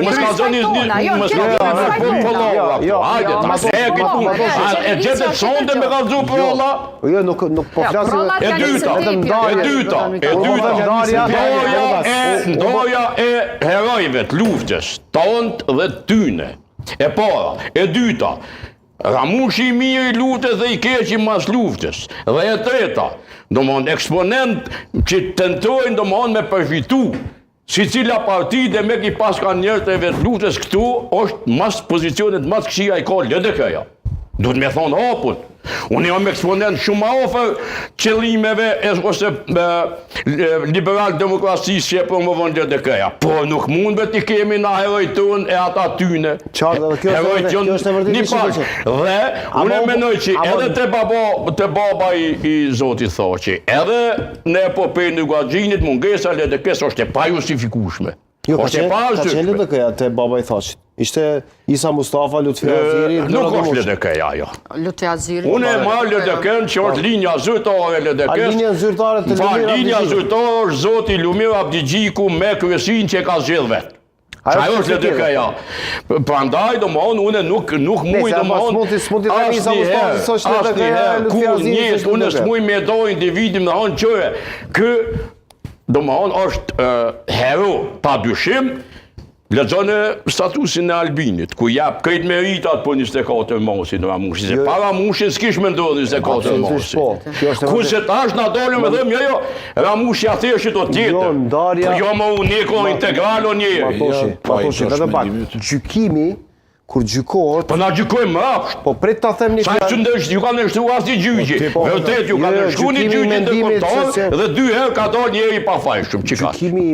Mos ka zoni e gjetë sonde me kallzu prolla. Jo, nuk po flasim. Ndoja e herojve të luftës, tonë dhe tyne. E para, e dyta, Ramushi i mirë i luftës dhe i keq i mas luftës. Dhe e treta, domthonjë eksponent që tentojnë domthonjë me përfitu. Si cila parti dhe me ki pas ka njerëz të vetë luftës këtu, është mas pozicionet mas këshia i ka LDK-ja. Duhet me thonë hapun. Unë jam eksponent shumë ma ofër qëllimeve ose liberal demokracisë që e promovon LDK-ja. Por nuk mund t'i kemi na herojt tonë e ata tyne. Qartë, dhe kjo është e vërtetë. Dhe unë e menoj që edhe të baba i Zotit Thaçi, edhe në epopejën e Guaxhinit mungesa LDK-s është e pajustifikueshme. Jo, ka qenë LDK-ja te baba i Thaçit. Ishte Isa Mustafa, Lutfi Aziri... Nuk është LDK-ja, jo. Lutfi Aziri... Unë e marrë LDK-n që është linja zyrtare LDK-s. A linja zyrtare të Lumir Abdigjiku? Linja zyrtare është Zoti Lumir Abdigjiku me kryesin që ka zgjedhë vetë. Qa është LDK-ja? Prandaj, domthonjë, unë nuk muj asnjëherë, unë s'muj me do individim në hanë qëre, kë, domthonjë, është hero, pa dyshim, lexone statusin e Albinit, ku jap krejt meritat për 24 mosin Ramushi, se para Ramushin s'kish me ndodhë 24 mosin. Ku se tash na dolëm e dhëm, jo, Ramushi atheshit o tjetër, jo më uniko integral o një. Matoshi, edhe pak, gjykimi, kur gjykohet... Po na gjykojmë më aftë. Po prit ta them një fjalë. Sa që ju kanë nështru asnjë gjyqi. Vërtet ju kanë nështru një gjyqi ndërkombëtar dhe 2 herë ka dalë njëri i pafajshëm. Gjykimi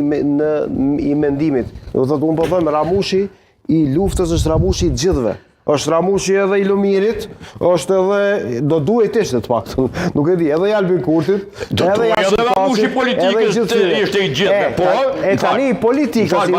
i mendimit. Do thotë unë po them Ramushi i luftës është Ramushi i gjithëve. Është Ramushi edhe i Lumirit, është edhe do duhet ishte të paktën. Nuk e di, edhe i Albin Kurtit, edhe i Ramushi politikës ishte i gjithëve. E tani politikës